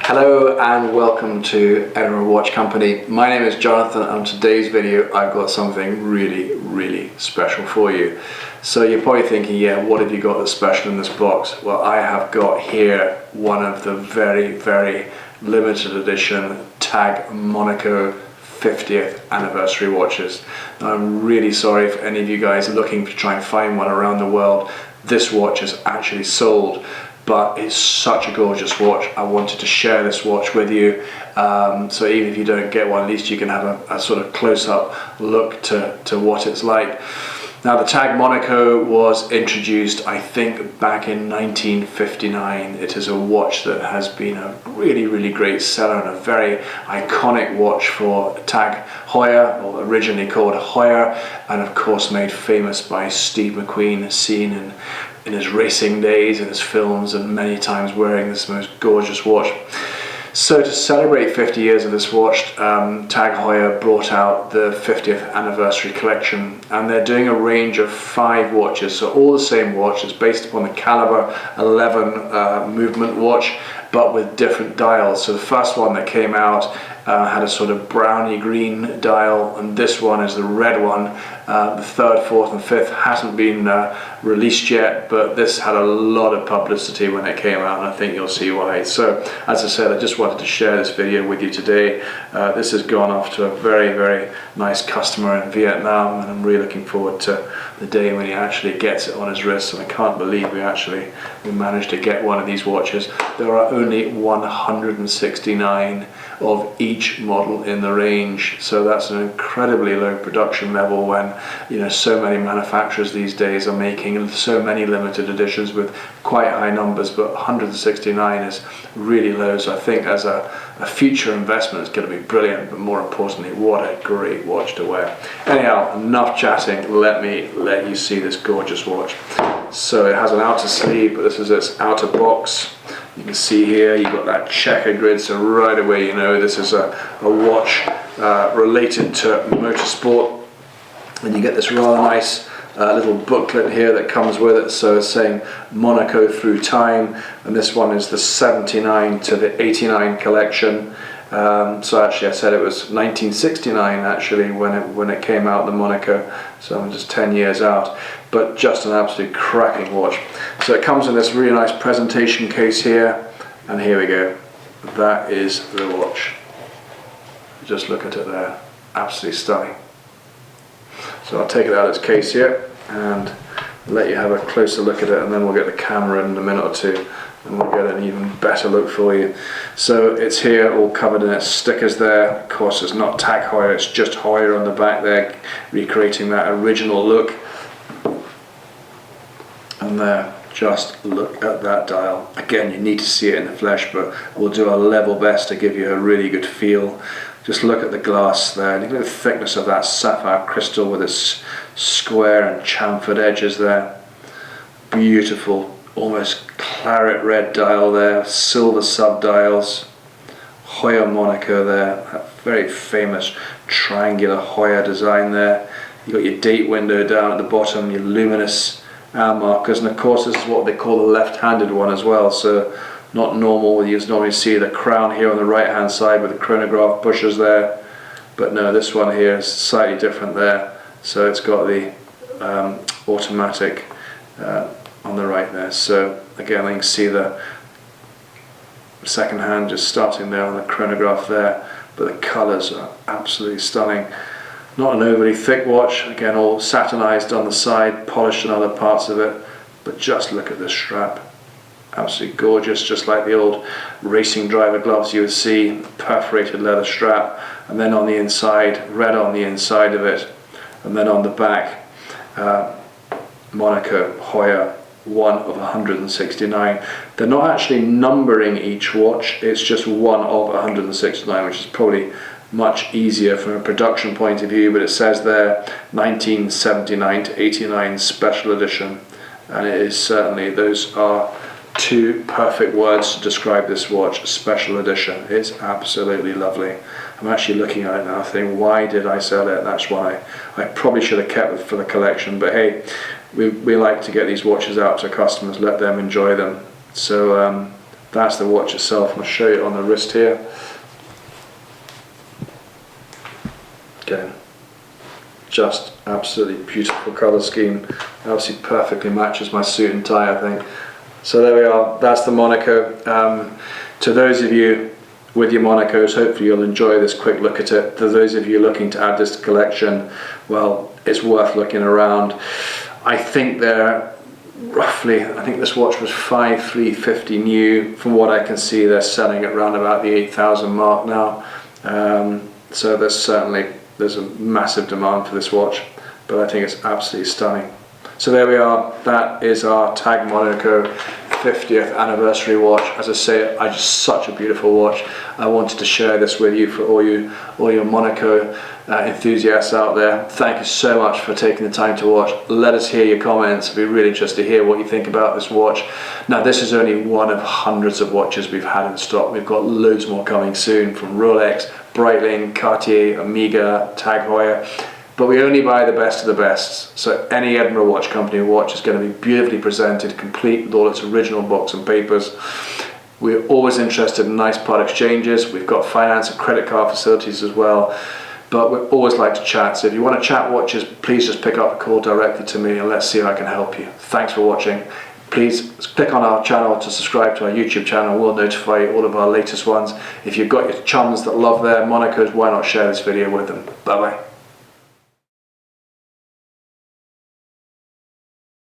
Hello and welcome to Edinburgh Watch Company. My name is Jonathan, and on today's video I've got something really special for you. So you're probably thinking, yeah, what have you got that's special in this box? Well, I have got here one of the very limited edition TAG Monaco 50th anniversary watches. Now, I'm really sorry for any of you guys looking to try and find one around the world. This watch is actually sold, but it's such a gorgeous watch. I wanted to share this watch with you, so even if you don't get one, at least you can have a sort of close-up look to what it's like. Now, the TAG Monaco was introduced, I think, back in 1959. It is a watch that has been a really great seller and a very iconic watch for TAG Heuer, or originally called Heuer, and of course made famous by Steve McQueen, seen in his racing days, in his films, and many times wearing this most gorgeous watch. So to celebrate 50 years of this watch, TAG Heuer brought out the 50th anniversary collection, and they're doing a range of 5 watches, so all the same watch. It's based upon the Caliber 11 movement watch, but with different dials. So the first one that came out had a sort of browny green dial, and this one is the red one. The 3rd, 4th and 5th hasn't been released yet, but this had a lot of publicity when it came out, and I think you'll see why. So as I said, I just wanted to share this video with you today. This has gone off to a very nice customer in Vietnam, and I'm really looking forward to the day when he actually gets it on his wrist, and I can't believe we managed to get one of these watches. There are only 169 of each model in the range, so that's an incredibly low production level when so many manufacturers these days are making so many limited editions with quite high numbers, but 169 is really low. So I think as a future investment it's going to be brilliant, but more importantly, what a great watch to wear. Anyhow, enough chatting, let me let you see this gorgeous watch. So it has an outer sleeve, but this is its outer box. You can see here you've got that checker grid, so right away you know this is a watch related to motorsport. And you get this rather nice little booklet here that comes with it, so it's saying Monaco through time, and this one is the 79 to the 89 collection. So actually I said it was 1969 actually when it came out, the Monaco, so I'm just 10 years out, but just an absolute cracking watch. So it comes in this really nice presentation case here, and here we go. That is the watch. Just look at it there, absolutely stunning. So I'll take it out of its case here and let you have a closer look at it, and then we'll get the camera in a minute or two and we'll get an even better look for you. So it's here all covered in its stickers there. Of course it's not TAG Heuer, it's just Heuer on the back there, recreating that original look. And there, just look at that dial. Again, you need to see it in the flesh, but we'll do our level best to give you a really good feel. Just look at the glass there, look at the thickness of that sapphire crystal with its square and chamfered edges there. Beautiful, almost claret red dial there, silver sub-dials. Heuer Monaco there, that very famous triangular Heuer design there. You've got your date window down at the bottom, your luminous hour markers, and of course this is what they call the left-handed one as well, so not normal. You normally see the crown here on the right hand side with the chronograph pushers there, but no, this one here is slightly different there, so it's got the automatic on the right there. So again, you can see the second hand just starting there on the chronograph there, but the colours are absolutely stunning. Not an overly thick watch, again all satinized on the side, polished in other parts of it, but just look at this strap. Absolutely gorgeous, just like the old racing driver gloves you would see, perforated leather strap, and then on the inside, red on the inside of it, and then on the back, Monaco Heuer, one of 169. They're not actually numbering each watch, it's just one of 169, which is probably much easier from a production point of view, but it says there 1979 to 89 special edition, and it is certainly, those are 2 perfect words to describe this watch, special edition. It's absolutely lovely. I'm actually looking at it now thinking, why did I sell it? That's why I probably should have kept it for the collection, but hey, we like to get these watches out to customers, let them enjoy them. So That's the watch itself. I'll show you it on the wrist here. Again, just absolutely beautiful colour scheme. Obviously perfectly matches my suit and tie, I think. So there we are, that's the Monaco. To those of you with your Monacos, hopefully you'll enjoy this quick look at it. To those of you looking to add this to collection, well, it's worth looking around. I think they're roughly, I think this watch was 5,350 new. From what I can see, they're selling at around about the 8,000 mark now. So there's a massive demand for this watch, but I think it's absolutely stunning. So there we are, that is our Tag Monaco 50th anniversary watch. As I say, just such a beautiful watch. I wanted to share this with you for all your Monaco enthusiasts out there. Thank you so much for taking the time to watch. Let us hear your comments. It'd be really interested to hear what you think about this watch. Now, this is only one of hundreds of watches we've had in stock. We've got loads more coming soon from Rolex, Breitling, Cartier, Omega, Tag Heuer. But we only buy the best of the best. So any Edinburgh Watch Company watch is going to be beautifully presented, complete with all its original box and papers. We're always interested in nice part exchanges. We've got finance and credit card facilities as well. But we always like to chat. So if you want to chat watches, please just pick up a call directly to me and let's see if I can help you. Thanks for watching. Please click on our channel to subscribe to our YouTube channel. We'll notify you all of our latest ones. If you've got your chums that love their Monacos, why not share this video with them? Bye bye.